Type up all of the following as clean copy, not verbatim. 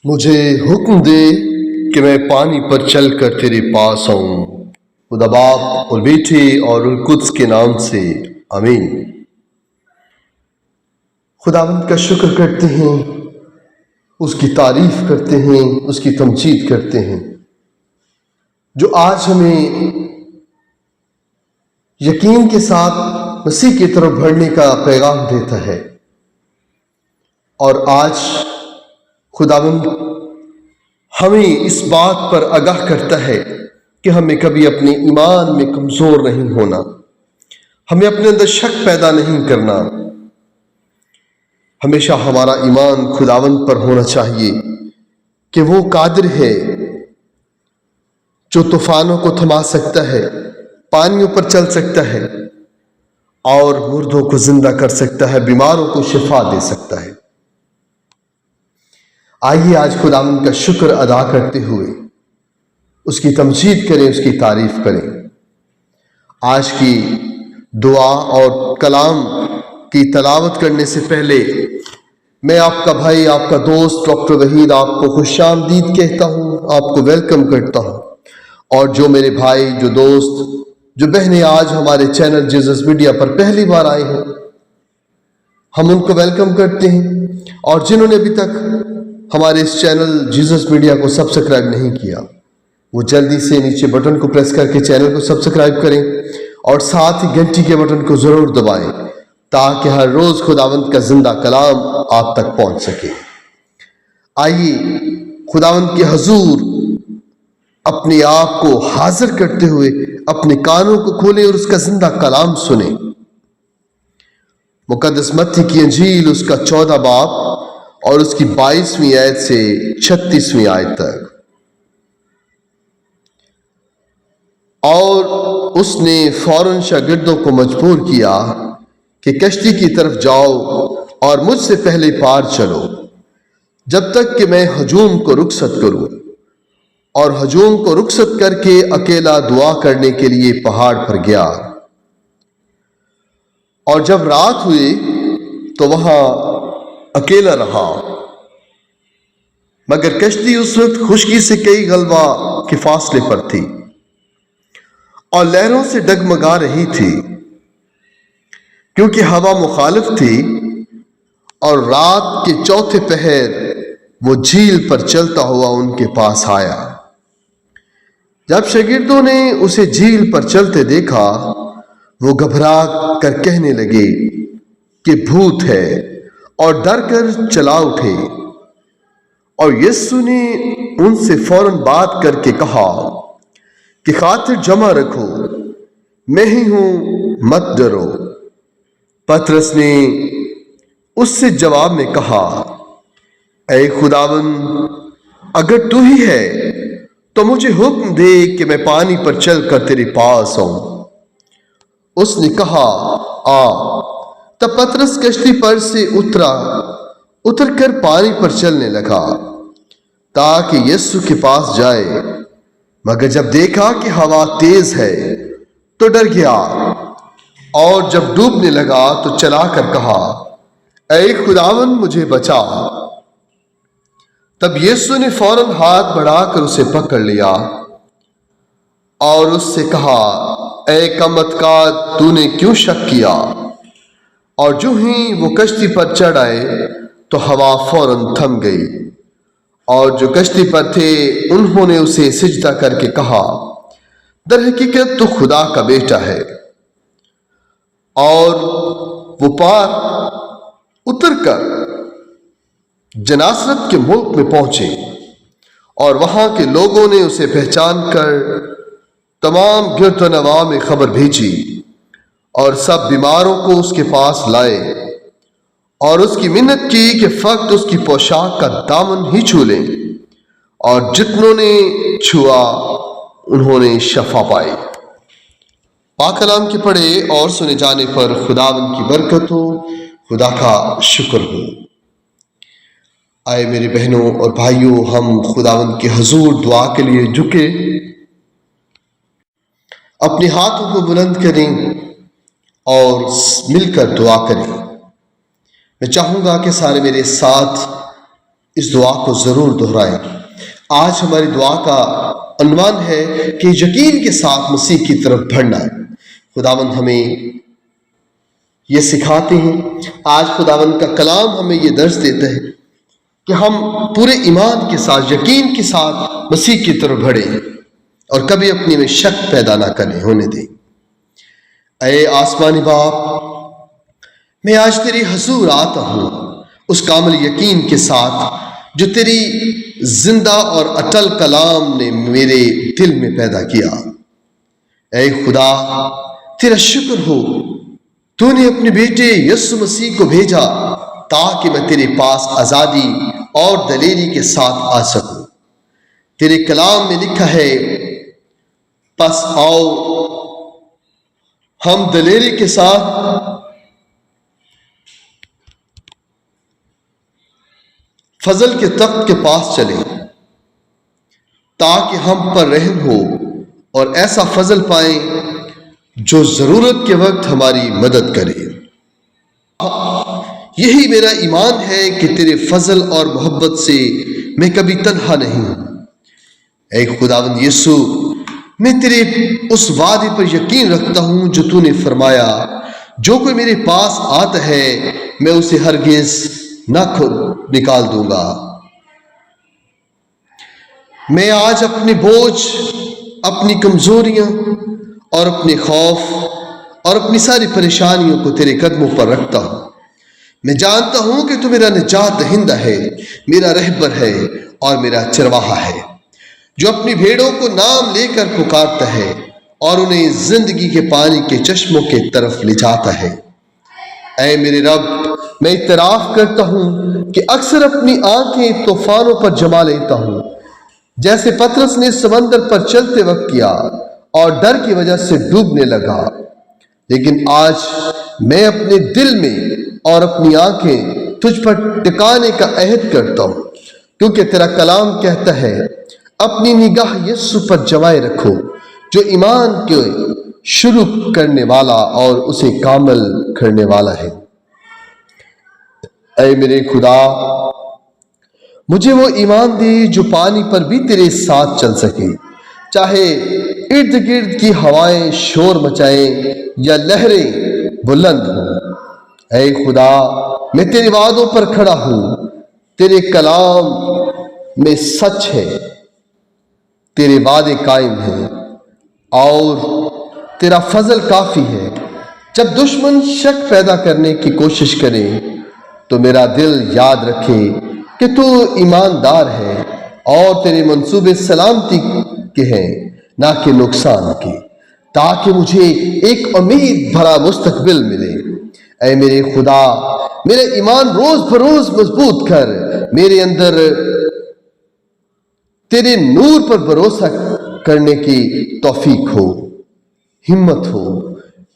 مجھے حکم دے کہ میں پانی پر چل کر تیرے پاس آؤں۔ خدا باپ اور بیٹے اور روح القدس کے نام سے آمین۔ خداوند کا شکر کرتے ہیں، اس کی تعریف کرتے ہیں، اس کی تمجید کرتے ہیں جو آج ہمیں یقین کے ساتھ مسیح کی طرف بڑھنے کا پیغام دیتا ہے۔ اور آج خداوند ہمیں اس بات پر آگاہ کرتا ہے کہ ہمیں کبھی اپنے ایمان میں کمزور نہیں ہونا، ہمیں اپنے اندر شک پیدا نہیں کرنا۔ ہمیشہ ہمارا ایمان خداوند پر ہونا چاہیے کہ وہ قادر ہے جو طوفانوں کو تھما سکتا ہے، پانیوں پر چل سکتا ہے اور مردوں کو زندہ کر سکتا ہے، بیماروں کو شفا دے سکتا ہے۔ آئیے آج خداوند کا شکر ادا کرتے ہوئے اس کی تمجید کریں، اس کی تعریف کریں۔ آج کی دعا اور کلام کی تلاوت کرنے سے پہلے میں آپ کا بھائی، آپ کا دوست ڈاکٹر وحید آپ کو خوش آمدید کہتا ہوں، آپ کو ویلکم کرتا ہوں۔ اور جو میرے بھائی، جو دوست، جو بہنیں آج ہمارے چینل جیزس میڈیا پر پہلی بار آئے ہیں، ہم ان کو ویلکم کرتے ہیں۔ اور جنہوں نے ابھی تک ہمارے اس چینل جیزس میڈیا کو سبسکرائب نہیں کیا، وہ جلدی سے نیچے بٹن کو پریس کر کے چینل کو سبسکرائب کریں اور ساتھ ہی گھنٹی کے بٹن کو ضرور دبائیں تاکہ ہر روز خداوند کا زندہ کلام آپ تک پہنچ سکے۔ آئیے خداوند کے حضور اپنے آپ کو حاضر کرتے ہوئے اپنے کانوں کو کھولیں اور اس کا زندہ کلام سنیں۔ مقدس متی کی انجیل، اس کا 14 باب اور اس کی 22ویں آیت سے 36ویں آیت تک۔ اور اس نے فوراً شاگردوں کو مجبور کیا کہ کشتی کی طرف جاؤ اور مجھ سے پہلے پار چلو، جب تک کہ میں ہجوم کو رخصت کروں۔ اور ہجوم کو رخصت کر کے اکیلا دعا کرنے کے لیے پہاڑ پر گیا۔ اور جب رات ہوئی تو وہاں اکیلا رہا، مگر کشتی اس وقت خشکی سے کئی غلبہ کے فاصلے پر تھی اور لہروں سے ڈگمگا رہی تھی، کیونکہ ہوا مخالف تھی۔ اور رات کے چوتھے پہر وہ جھیل پر چلتا ہوا ان کے پاس آیا۔ جب شاگردوں نے اسے جھیل پر چلتے دیکھا، وہ گھبرا کر کہنے لگے کہ بھوت ہے، اور ڈر کر چلا اٹھے۔ اور یسوع نے ان سے فوراً بات کر کے کہا کہ خاطر جمع رکھو، میں ہی ہوں، مت ڈرو۔ پطرس نے اس سے جواب میں کہا، اے خداوند، اگر تو ہی ہے تو مجھے حکم دے کہ میں پانی پر چل کر تیرے پاس آؤں۔ اس نے کہا، آ۔ تب پطرس کشتی پر سے اتر کر پانی پر چلنے لگا تاکہ یسوع کے پاس جائے، مگر جب دیکھا کہ ہوا تیز ہے تو ڈر گیا، اور جب ڈوبنے لگا تو چلا کر کہا، اے خداوند، مجھے بچا۔ تب یسوع نے فوراً ہاتھ بڑھا کر اسے پکڑ لیا اور اس سے کہا، اے کم اعتقاد، تو نے کیوں شک کیا؟ اور جو ہی وہ کشتی پر چڑھ آئے تو ہوا فوراً تھم گئی، اور جو کشتی پر تھے انہوں نے اسے سجدہ کر کے کہا، در حقیقت تو خدا کا بیٹا ہے۔ اور وہ پار اتر کر جناسرت کے ملک میں پہنچے، اور وہاں کے لوگوں نے اسے پہچان کر تمام گرد و نواح میں خبر بھیجی، اور سب بیماروں کو اس کے پاس لائے اور اس کی منت کی کہ فقط اس کی پوشاک کا دامن ہی چھو لیں، اور جتنوں نے چھوا انہوں نے شفا پائی۔ پاک کلام کے پڑھے اور سنے جانے پر خداوند کی برکت ہو، خدا کا شکر ہو۔ آئے میرے بہنوں اور بھائیوں، ہم خداوند کے حضور دعا کے لیے جھکے، اپنے ہاتھوں کو بلند کریں اور مل کر دعا کریں۔ میں چاہوں گا کہ سارے میرے ساتھ اس دعا کو ضرور دہرائیں۔ آج ہماری دعا کا عنوان ہے کہ یقین کے ساتھ مسیح کی طرف بڑھنا۔ خداوند ہمیں یہ سکھاتے ہیں، آج خداوند کا کلام ہمیں یہ درس دیتا ہے کہ ہم پورے ایمان کے ساتھ، یقین کے ساتھ مسیح کی طرف بڑھیں اور کبھی اپنے میں شک پیدا نہ ہونے دیں۔ اے آسمانی باپ، میں آج تیری حضور آتا ہوں اس کامل یقین کے ساتھ جو تیری زندہ اور اٹل کلام نے میرے دل میں پیدا کیا۔ اے خدا، تیرا شکر ہو، تو نے اپنے بیٹے یسوع مسیح کو بھیجا تاکہ میں تیرے پاس آزادی اور دلیری کے ساتھ آ سکوں۔ تیرے کلام میں لکھا ہے، پس آؤ ہم دلیری کے ساتھ فضل کے تخت کے پاس چلیں تاکہ ہم پر رحم ہو اور ایسا فضل پائیں جو ضرورت کے وقت ہماری مدد کرے۔ یہی میرا ایمان ہے کہ تیرے فضل اور محبت سے میں کبھی تنہا نہیں ہوں۔ اے خداوند یسوع، میں تیرے اس وعدے پر یقین رکھتا ہوں جو تو نے فرمایا، جو کوئی میرے پاس آتا ہے میں اسے ہرگز نہ نکال دوں گا۔ میں آج اپنے بوجھ، اپنی کمزوریاں اور اپنے خوف اور اپنی ساری پریشانیوں کو تیرے قدموں پر رکھتا ہوں۔ میں جانتا ہوں کہ تو میرا نجات دہندہ ہے، میرا رہبر ہے اور میرا چرواہا ہے، جو اپنی بھیڑوں کو نام لے کر پکارتا ہے اور انہیں زندگی کے پانی کے چشموں کے طرف لے جاتا ہے۔ اے میرے رب، میں اعتراف کرتا ہوں کہ اکثر اپنی آنکھیں طوفانوں پر جما لیتا ہوں، جیسے پطرس نے سمندر پر چلتے وقت کیا اور ڈر کی وجہ سے ڈوبنے لگا۔ لیکن آج میں اپنے دل میں اور اپنی آنکھیں تجھ پر ٹکانے کا عہد کرتا ہوں، کیونکہ تیرا کلام کہتا ہے، اپنی نگاہ یسوع پر جمائے رکھو جو ایمان کے شروع کرنے والا اور اسے کامل کرنے والا ہے۔ اے میرے خدا، مجھے وہ ایمان دے جو پانی پر بھی تیرے ساتھ چل سکے، چاہے ارد گرد کی ہوائیں شور مچائیں یا لہریں بلند ہوں۔ اے خدا، میں تیرے وعدوں پر کھڑا ہوں، تیرے کلام میں سچ ہے، تیرے وعدے قائم ہیں اور تیرا فضل کافی ہے۔ جب دشمن شک پیدا کرنے کی کوشش کرے تو میرا دل یاد رکھے کہ تو ایماندار ہے اور تیرے منصوبے سلامتی کے ہیں، نہ کہ نقصان کے، تاکہ مجھے ایک امید بھرا مستقبل ملے۔ اے میرے خدا، میرا ایمان روز بروز مضبوط کر، میرے اندر تیرے نور پر بھروسہ کرنے کی توفیق ہو، ہمت ہو۔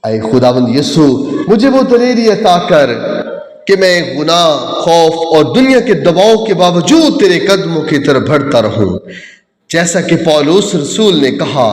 اے خداوند یسوع، مجھے وہ دلیری عطا کر کہ میں گناہ، خوف اور دنیا کے دباؤ کے باوجود تیرے قدموں کی طرف بڑھتا رہوں، جیسا کہ پولس رسول نے کہا،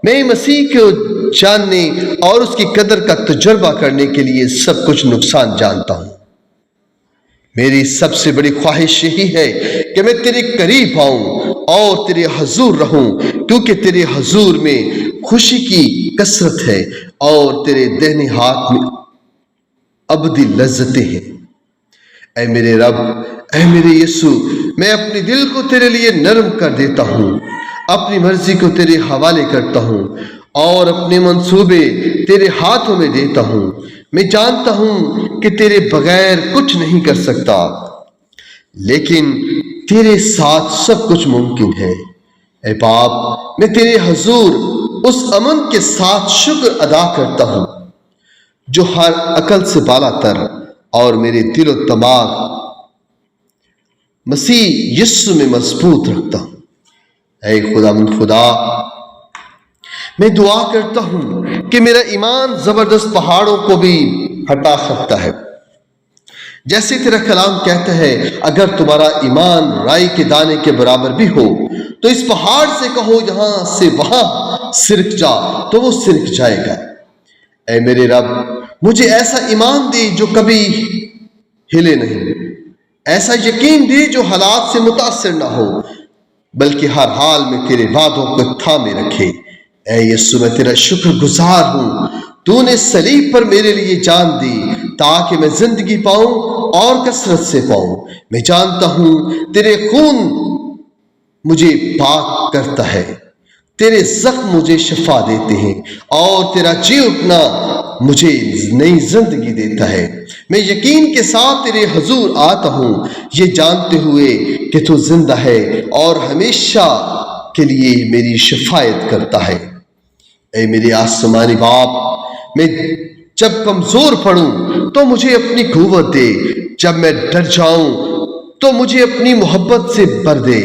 میں مسیح کو جاننے اور اس کی قدر کا تجربہ کرنے کے لیے سب کچھ نقصان جانتا ہوں۔ میری سب سے بڑی خواہش یہی ہے کہ میں تیرے قریب آؤں اور تیرے حضور رہوں، کیونکہ تیرے حضور میں خوشی کی کثرت ہے اور تیرے دہنے ہاتھ میں ابدی لذتیں ہیں۔ اے میرے رب، اے میرے یسوع، میں اپنے دل کو تیرے لیے نرم کر دیتا ہوں، اپنی مرضی کو تیرے حوالے کرتا ہوں اور اپنے منصوبے تیرے ہاتھوں میں دیتا ہوں۔ میں جانتا ہوں کہ تیرے بغیر کچھ نہیں کر سکتا، لیکن تیرے ساتھ سب کچھ ممکن ہے۔ اے باپ، میں تیرے حضور اس امن کے ساتھ شکر ادا کرتا ہوں جو ہر عقل سے بالا تر اور میرے دل و دماغ مسیح یسوع میں مضبوط رکھتا ہوں۔ اے خدا، میں دعا کرتا ہوں کہ میرا ایمان زبردست پہاڑوں کو بھی ہٹا سکتا ہے، جیسے تیرا کلام کہتا ہے، اگر تمہارا ایمان رائی کے دانے کے برابر بھی ہو تو اس پہاڑ سے کہو یہاں سے وہاں سرک جا تو وہ سرک جائے گا۔ اے میرے رب، مجھے ایسا ایمان دے جو کبھی ہلے نہیں، ایسا یقین دے جو حالات سے متاثر نہ ہو بلکہ ہر حال میں تیرے وعدوں کو تھامے رکھے۔ اے یسوع میں تیرا شکر گزار ہوں، تو نے صلیب پر میرے لیے جان دی تاکہ میں زندگی پاؤں اور کثرت سے پاؤں۔ میں جانتا ہوں تیرے خون مجھے پاک کرتا ہے، تیرے زخم مجھے شفا دیتے ہیں اور تیرا جی اٹھنا مجھے نئی زندگی دیتا ہے۔ میں یقین کے ساتھ تیرے حضور آتا ہوں یہ جانتے ہوئے کہ تو زندہ ہے اور ہمیشہ کے لیے میری شفاعت کرتا ہے۔ اے میرے آسمانی باپ، میں جب کمزور پڑوں تو مجھے اپنی قوت دے، جب میں ڈر جاؤں تو مجھے اپنی محبت سے بھر دے،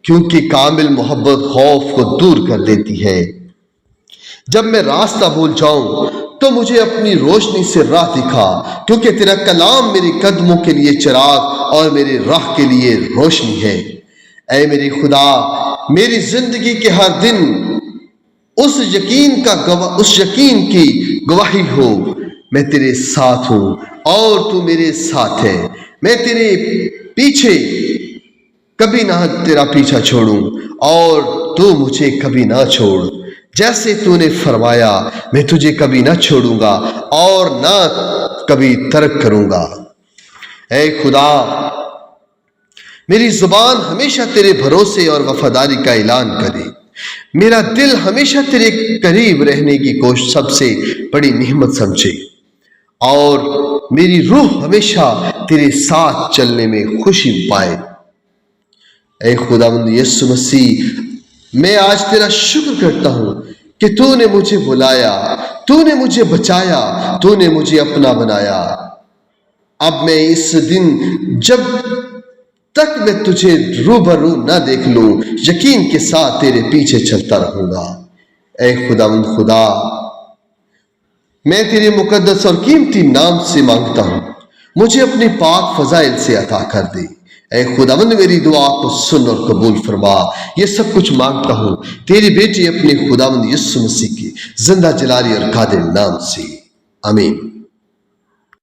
کیونکہ کامل محبت خوف کو دور کر دیتی ہے۔ جب میں راستہ بھول جاؤں تو مجھے اپنی روشنی سے راہ دکھا، کیونکہ تیرا کلام میرے قدموں کے لیے چراغ اور میرے راہ کے لیے روشنی ہے۔ اے میرے خدا، میری زندگی کے ہر دن اس یقین کی گواہی ہو میں تیرے ساتھ ہوں اور تو میرے ساتھ ہے۔ میں تیرے پیچھے کبھی نہ تیرا پیچھا چھوڑوں اور تو مجھے کبھی نہ چھوڑ۔ جیسے تو نے فرمایا میں تجھے کبھی نہ چھوڑوں گا اور نہ کبھی ترک کروں گا۔ اے خدا، میری زبان ہمیشہ تیرے بھروسے اور وفاداری کا اعلان کرے۔ میرا دل ہمیشہ تیرے قریب رہنے کی کوشش سب سے بڑی نعمت سمجھے اور میری روح ہمیشہ تیرے ساتھ چلنے میں خوشی پائے۔ اے خداوند یسوع مسیح، میں آج تیرا شکر کرتا ہوں کہ تو نے مجھے بلایا، تو نے مجھے بچایا، تو نے مجھے اپنا بنایا۔ اب میں اس دن جب تک میں تجھے روبرو نہ دیکھ لوں یقین کے ساتھ تیرے پیچھے چلتا رہوں گا۔ اے خداوند خدا، میں تیرے مقدس اور قیمتی نام سے مانگتا ہوں، مجھے اپنے پاک فضائل سے عطا کر دے۔ اے خداوند میری دعا کو سن اور قبول فرما۔ یہ سب کچھ مانگتا ہوں تیری بیٹی اپنے خداوند یسوع مسیح کے زندہ جلالی اور قادر نام سے، آمین۔